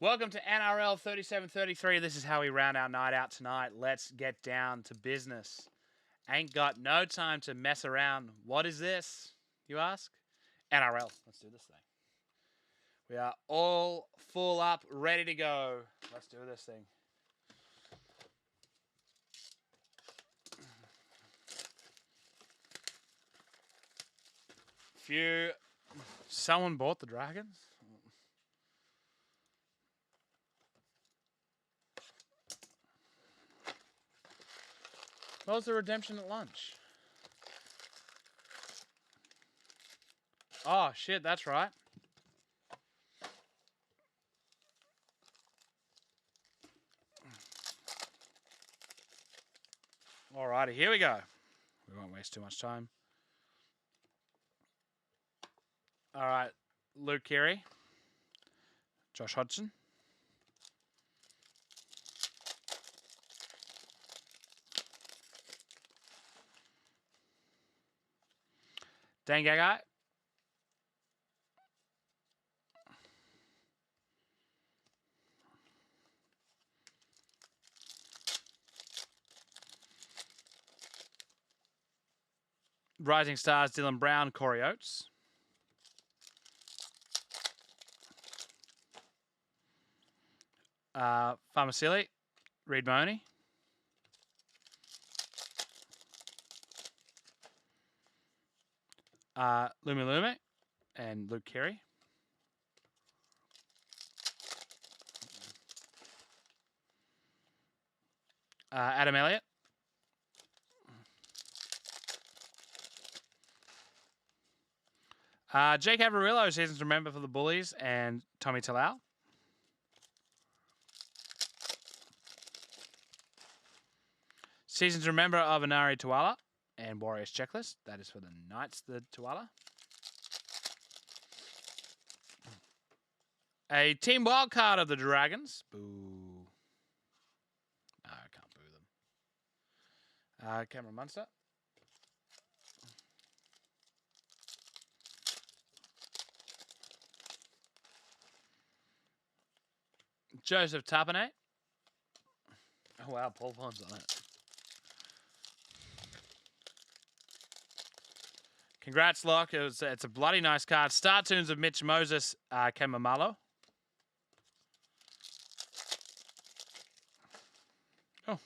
Welcome to NRL 3733. This is how we round our night out tonight. Let's get down to business. Ain't got no time to mess around. What is this, you ask? NRL. Let's do this thing. We are all full up, ready to go. Let's do this thing. Someone bought the Dragons? What was the redemption at lunch? Oh, shit, that's right. Alrighty, here we go. We won't waste too much time. Alright, Luke Keary. Josh Hodgson. Dan Gagai. Rising Stars, Dylan Brown, Corey Oates. Farmasili, Reid Mahoney. Lumi Lume and Luke Keary. Adam Elliott. Jake Averillo, seasons to remember for the Bullies, and Tommy Talau. Seasons to remember of Anari Tuala and Warriors Checklist. That is for the Knights, the Tuala. A team wildcard of the Dragons. Boo. No, I can't boo them. Cameron Munster. Joseph Tapane. Oh, wow, Paul Vaughan's on it. Congrats, Locke. It's a bloody nice card. Star tunes of Mitch Moses, Kemamalo. Oh,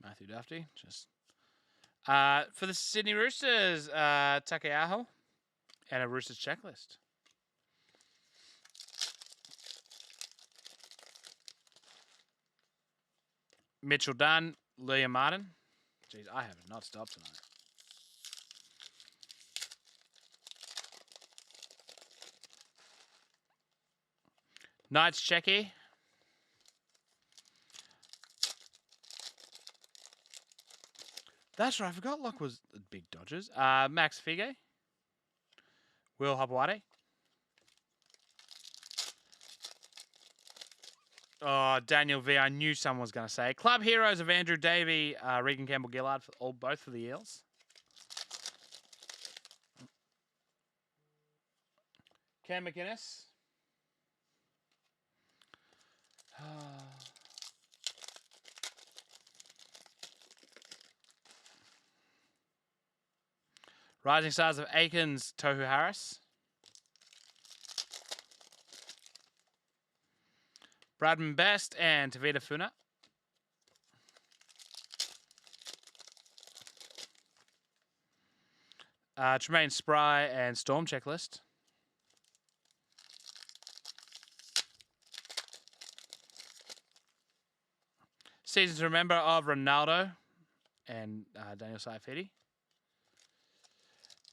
Matthew Duffy. Just for the Sydney Roosters, Takeaho, and a Roosters checklist. Mitchell Dunn, Liam Martin. Jeez, I have not stopped tonight. Knights Checky. That's right. I forgot Locke was the big Dodgers. Max Fige. Will Hopewadi. Oh, Daniel V. I knew someone was going to say. Club heroes of Andrew Davey, Regan Campbell-Gillard, both for the Eels. Cam McInnes. Rising Stars of Aikens, Tohu Harris. Bradman Best and Tavita Funa. Tremaine Spry and Storm checklist. Seasons to remember of Ronaldo and Daniel Saifidi.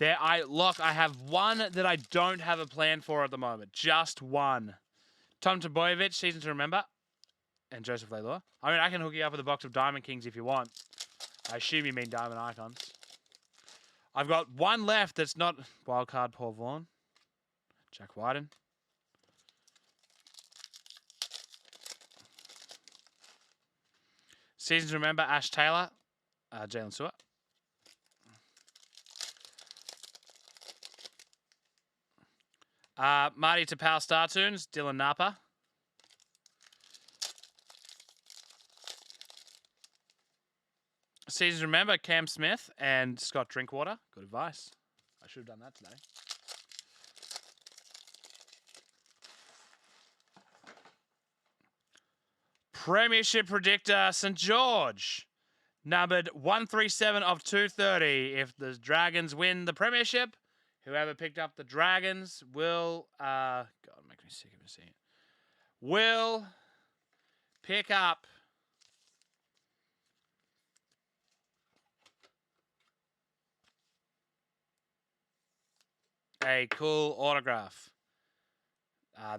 I have one that I don't have a plan for at the moment. Just one. Tom Tabojevic, season to remember, and Joseph Leilua. I mean, I can hook you up with a box of Diamond Kings if you want. I assume you mean Diamond Icons. I've got one left that's not wildcard. Paul Vaughan, Jack Wyden. Season to remember, Ash Taylor, Jalen Stewart. Marty Tapau Star Tunes, Dylan Napa. Seasons remember Cam Smith and Scott Drinkwater. Good advice. I should have done that today. Premiership predictor St George, numbered 137 of 230. If the Dragons win the premiership, whoever picked up the Dragons will God, make me sick of seeing it. Will pick up a cool autograph.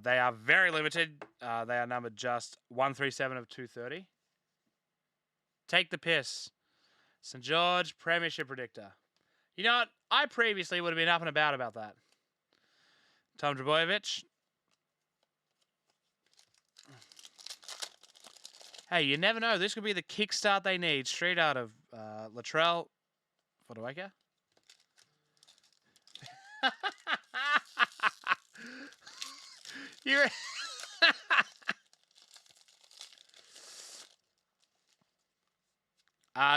They are very limited. They are numbered just 137 of 230. Take the piss. St. George, Premiership predictor. You know what? I previously would have been up and about that. Tom Drabojevic. Hey, you never know. This could be the kickstart they need. Straight out of Latrell Fodawaker. You're...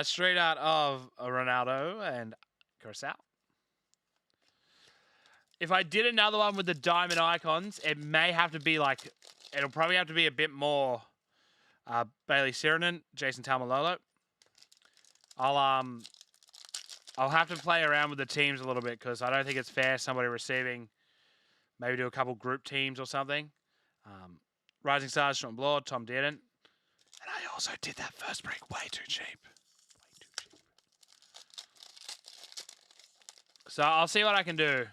straight out of Ronaldo and Curacao. If I did another one with the diamond icons, it may have to be like... It'll probably have to be a bit more... Bailey Sirenen, Jason Taumalolo. I'll have to play around with the teams a little bit because I don't think it's fair somebody receiving... Maybe do a couple group teams or something. Rising Stars, Sean Bloor, Tom Dearden. And I also did that first break way too cheap. Way too cheap. So I'll see what I can do.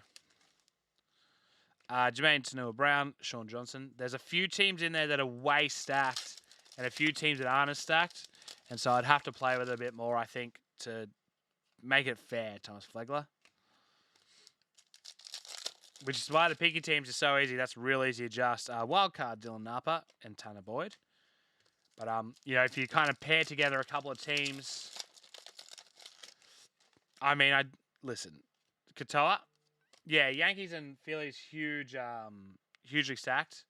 Jermaine Tanua-Brown, Sean Johnson. There's a few teams in there that are way stacked and a few teams that aren't as stacked. And so I'd have to play with it a bit more, I think, to make it fair, Thomas Flegler. Which is why the picky teams are so easy. That's real easy to adjust. Wildcard, Dylan Napa and Tanner Boyd. But, you know, if you kind of pair together a couple of teams... I mean, listen. Katoa. Yeah, Yankees and Phillies, huge, hugely stacked.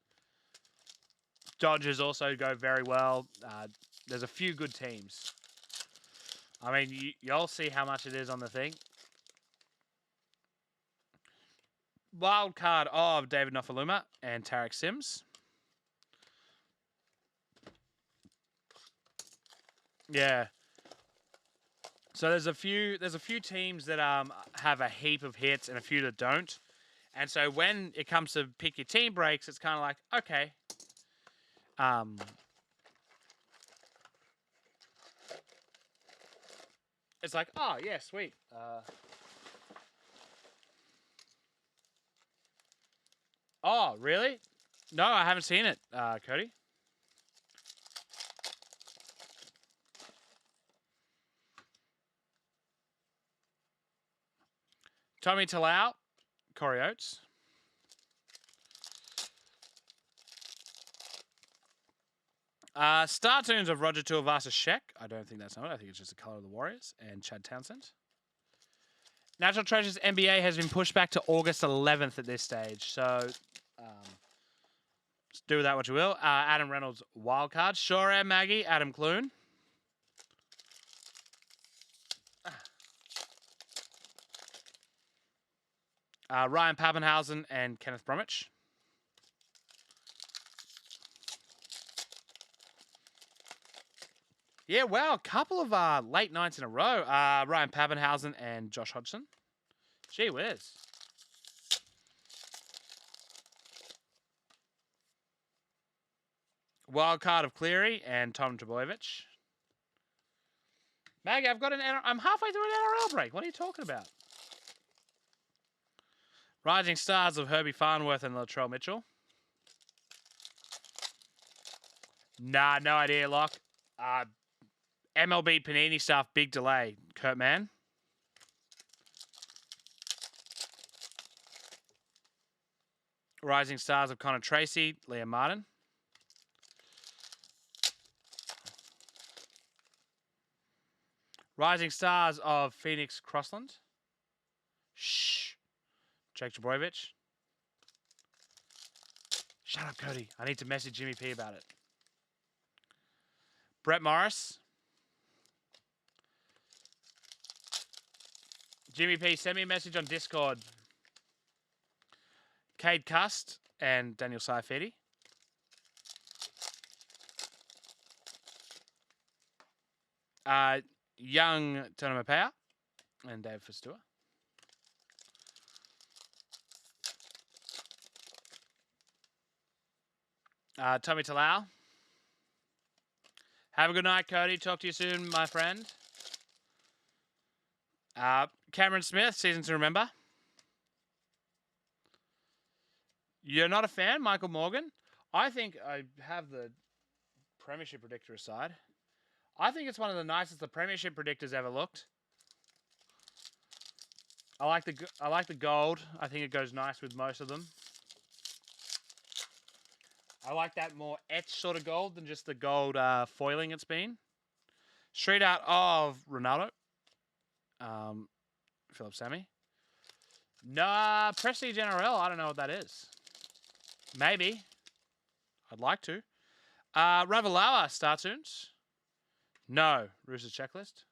Dodgers also go very well. There's a few good teams. I mean, you'll see how much it is on the thing. Wild card of David Nofaluma and Tarek Sims. Yeah. So there's a few teams that have a heap of hits and a few that don't. And so when it comes to pick your team breaks, it's kind of like, okay. It's like, oh, yeah, sweet. Oh, really? No, I haven't seen it, Cody. Tommy Talau, Corey Oates. Star Tunes of Roger Tuivasa-Sheck. I don't think that's not it. I think it's just the color of the Warriors. And Chad Townsend. Natural Treasures NBA has been pushed back to August 11th at this stage. So, do with that what you will. Adam Reynolds, wildcard. Shore Maggie, Adam Clune. Ryan Pappenhausen and Kenneth Bromwich. Yeah, wow, a couple of late nights in a row. Ryan Pappenhausen and Josh Hodgson. Gee whiz. Wild card of Cleary and Tom Trbojevic. Maggie, I'm halfway through an NRL break. What are you talking about? Rising Stars of Herbie Farnworth and Latrell Mitchell. Nah, no idea, Locke. MLB Panini stuff, big delay. Kurt Mann. Rising Stars of Connor Tracy, Liam Martin. Rising Stars of Phoenix Crossland. Shh. Jake Trbojevic. Shut up, Cody. I need to message Jimmy P about it. Brett Morris. Jimmy P, send me a message on Discord. Cade Cust and Daniel Saifidi. Young Tony Mapea and Dave Festua. Tommy Talau. Have a good night, Cody. Talk to you soon, my friend. Cameron Smith, season to remember. You're not a fan, Michael Morgan? I think I have the Premiership predictor aside. I think it's one of the nicest the Premiership predictors ever looked. I like the gold. I think it goes nice with most of them. I like that more etched sort of gold than just the gold foiling it's been. Straight out of Ronaldo. Philip Sammy. Nah, Prestige NRL. I don't know what that is. Maybe. I'd like to. Ravalawa Star Tunes. No. Roosters checklist.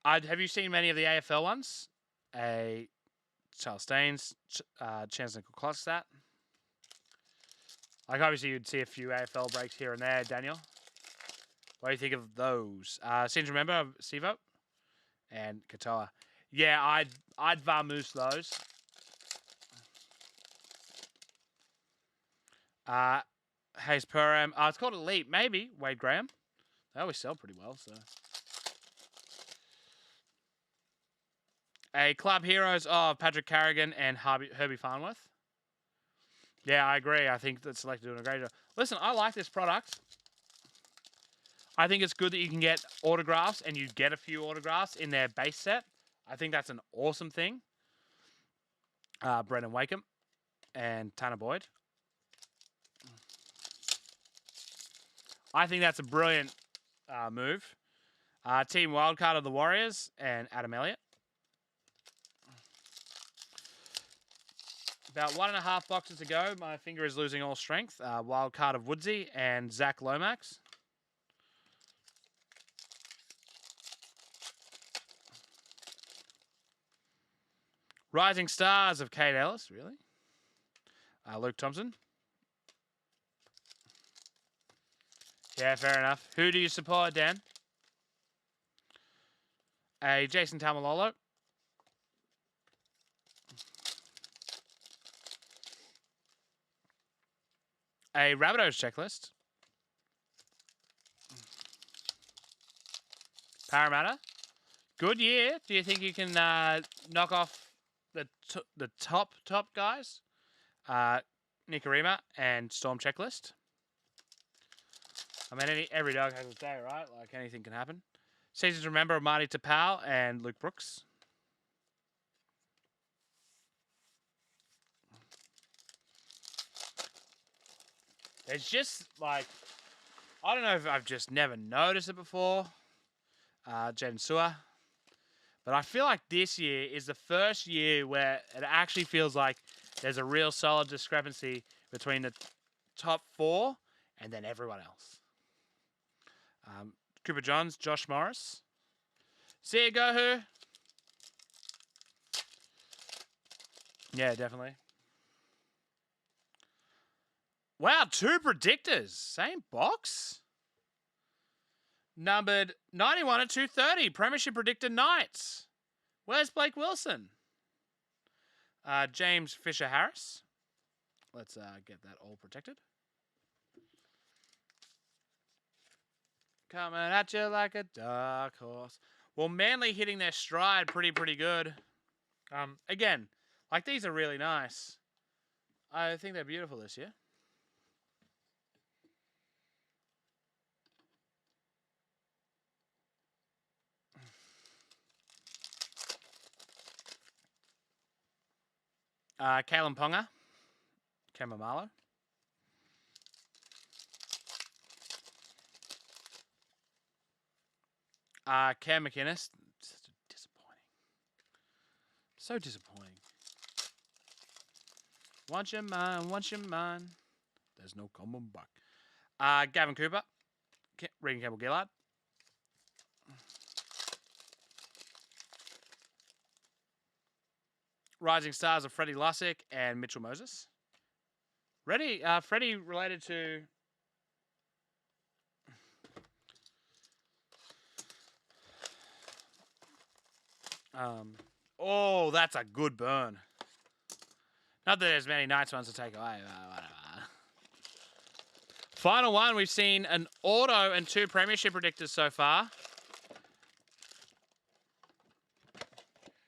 Have you seen many of the AFL ones? Charles Staines, Chance Nickel Klostat. Like, obviously, you'd see a few AFL breaks here and there, Daniel. What do you think of those? Seems to remember Sivo and Katoa. Yeah, I'd Vamoose those. Hayes Perham. It's called Elite, maybe. Wade Graham. They always sell pretty well, so. A Club Heroes of Patrick Carrigan and Herbie Farnworth. Yeah, I agree. I think that Select doing a great job. Listen, I like this product. I think it's good that you can get autographs and you get a few autographs in their base set. I think that's an awesome thing. Brendan Wakeham and Tanner Boyd. I think that's a brilliant move. Team Wildcard of the Warriors and Adam Elliott. About 1.5 boxes to go. My finger is losing all strength. Wildcard of Woodsy and Zach Lomax. Rising Stars of Kate Ellis, really? Luke Thompson. Yeah, fair enough. Who do you support, Dan? A Jason Tamalolo. A Rabbitohs checklist. Parramatta. Good year. Do you think you can knock off the top guys? Nicarima and Storm checklist. I mean, every dog has its day, right? Like, anything can happen. Seasons to remember Marty Tapau and Luke Brooks. There's just, like, I don't know if I've just never noticed it before. Jaden Sewer. But I feel like this year is the first year where it actually feels like there's a real solid discrepancy between the top 4 and then everyone else. Cooper Johns, Josh Morris. See you, Gohu. Yeah, definitely. Wow, 2 predictors. Same box? Numbered 91 and 230. Premiership predictor Knights. Where's Blake Wilson? James Fisher-Harris. Let's get that all protected. Coming at you like a dark horse. Well, Manly hitting their stride pretty good. Again, like, these are really nice. I think they're beautiful this year. Kalen Ponga. Kamamalo. Cam McInnes. So disappointing. Want your mind. There's no coming back. Gavin Cooper. Regan Campbell-Gillard. Rising stars of Freddie Lussick and Mitchell Moses. Freddie related to... oh, that's a good burn. Not that there's many nice ones to take away. Final one, we've seen an auto and 2 premiership predictors so far.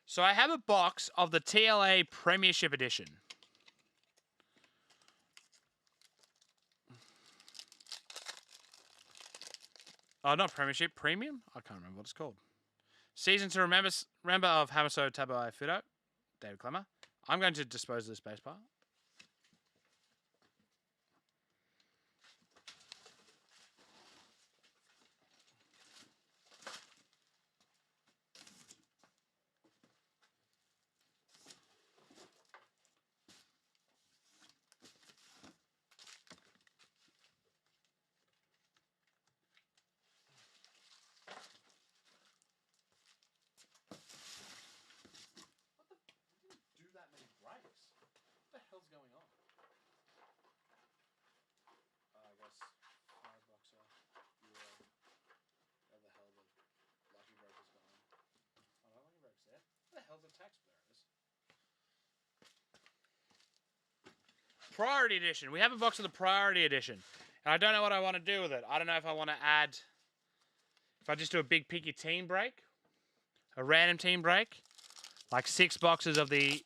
So I have a box of the TLA Premiership Edition. Oh, not Premiership, Premium? I can't remember what it's called. Season to remember of Hamaso Tabuai Fido, David Clemmer. I'm going to dispose of this base part. Priority Edition. We have a box of the Priority Edition. And I don't know what I want to do with it. I don't know if I want to add... If I just do a big picky team break. A random team break. Like 6 boxes of the...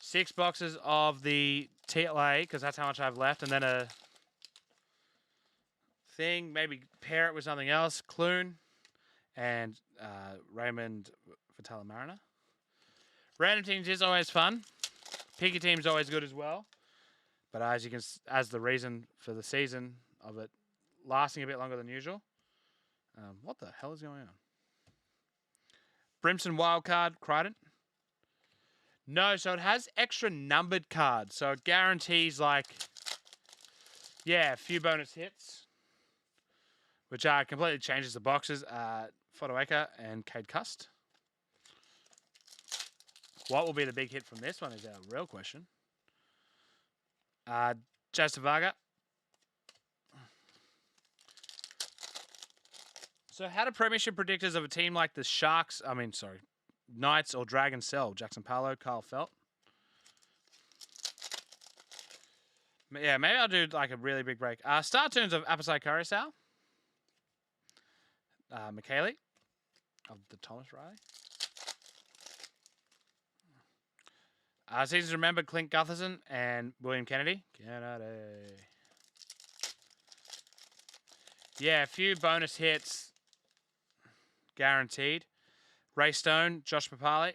6 boxes of the TLA, because that's how much I have left. And then a... thing. Maybe pair it with something else. Clune. And Raymond Vitala Mariner. Random teams is always fun. Picky team's always good as well. But as the reason for the season of it lasting a bit longer than usual. What the hell is going on? Brimson Wildcard, Crichton. No, so it has extra numbered cards. So it guarantees like, yeah, a few bonus hits. Which completely changes the boxes. Fotoeka and Cade Cust. What will be the big hit from this one is our real question. Jazz Varga. So how do premiership predictors of a team like the Knights or Dragons sell? Jackson Paolo, Kyle Felt. Yeah, maybe I'll do like a really big break. Start tunes of Apasai Carousel. McKaylee of the Thomas Riley. Seasons remember Clint Gutherson and William Kennedy. Yeah, a few bonus hits guaranteed. Ray Stone, Josh Papali.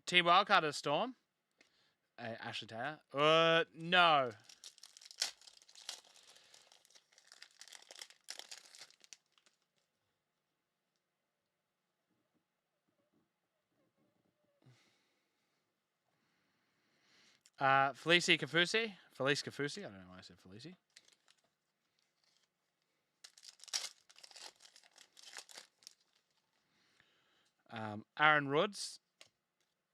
Team Wildcard of the Storm. Ashley Taylor. No. Felice Kafusi. Felice Kafusi. I don't know why I said Felice. Aaron Roods.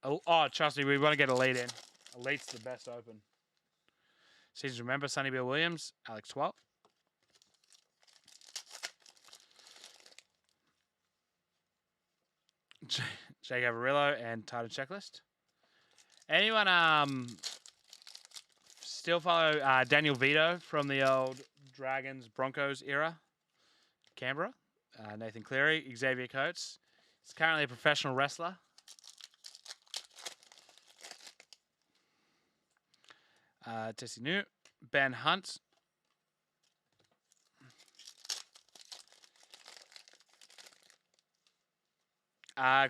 Oh, trust me, we want to get Elite in. Elite's the best open. Seasons remember Sonny Bill Williams, Alex Twalt. Jake Avarillo and Titan Checklist. Anyone still follow Daniel Vito from the old Dragons Broncos era? Canberra. Nathan Cleary, Xavier Coates. He's currently a professional wrestler. Tessie New. Ben Hunt.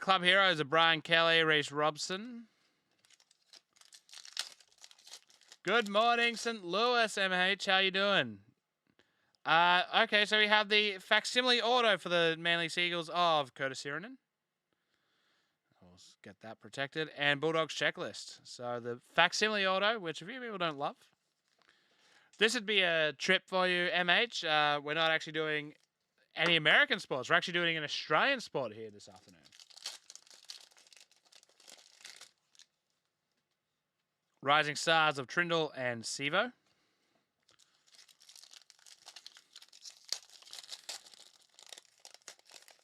Club heroes are Brian Kelly, Reese Robson. Good morning, St. Louis, MH. How you doing? Okay, so we have the facsimile auto for the Manly Seagulls of Curtis Sirenen. Get that protected. And Bulldogs checklist. So the facsimile auto, which a few people don't love. This would be a trip for you, MH. We're not actually doing any American sports. We're actually doing an Australian sport here this afternoon. Rising Stars of Trindle and Sivo.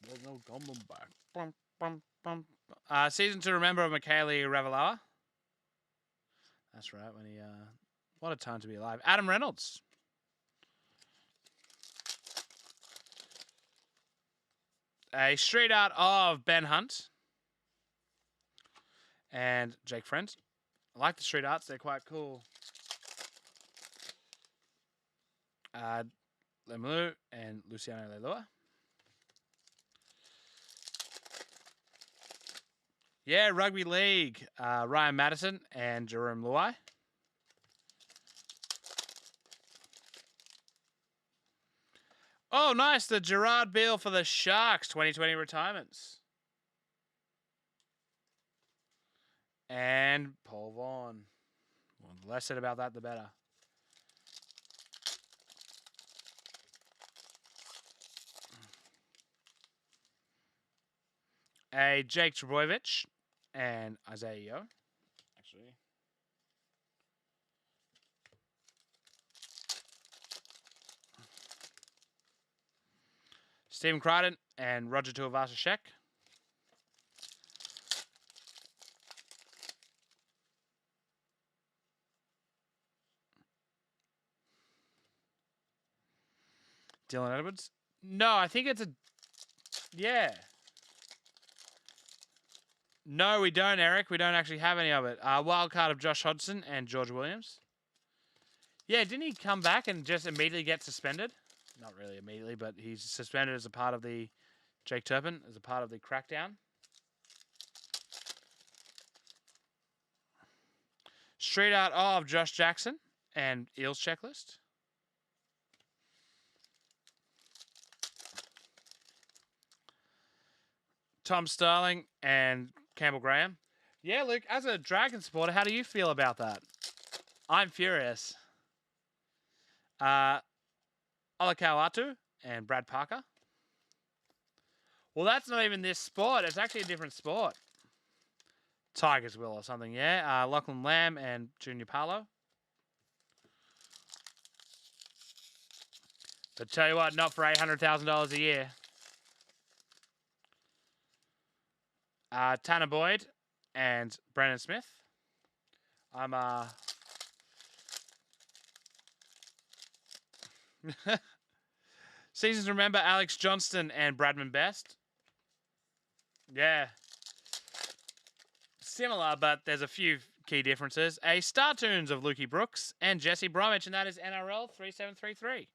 There's no coming back. Bum, bum, bum. Season to remember of Michaeli Ravalawa. That's right. When he, what a time to be alive. Adam Reynolds. A street art of Ben Hunt and Jake Friend. I like the street arts. They're quite cool. Lemieux and Luciano Leilua. Yeah, Rugby League. Ryan Madison and Jerome Luai. Oh, nice. The Gerard Beale for the Sharks 2020 retirements. And Paul Vaughan. Well, the less said about that, the better. A Jake Trbojevic and Isaiah Yeo. Actually. Stephen Crichton and Roger Tuivasa-Sheck. Dylan Edwards. No, I think it's a... Yeah. No, we don't, Eric. We don't actually have any of it. Wild card of Josh Hodgson and George Williams. Yeah, didn't he come back and just immediately get suspended? Not really immediately, but he's suspended as a part of the... Jake Turpin, as a part of the crackdown. Street art of Josh Jackson and Eels checklist. Tom Starling and Campbell Graham. Yeah, Luke, as a Dragon supporter, how do you feel about that? I'm furious. Olakau'atu and Brad Parker. Well, that's not even this sport. It's actually a different sport. Tigers will or something, yeah. Lachlan Lamb and Junior Paulo. But tell you what, not for $800,000 a year. Tanner Boyd and Brandon Smith. I'm Seasons remember Alex Johnston and Bradman Best. Yeah. Similar, but there's a few key differences. A Star Tunes of Lukey Brooks and Jesse Bromwich, and that is NRL 3733.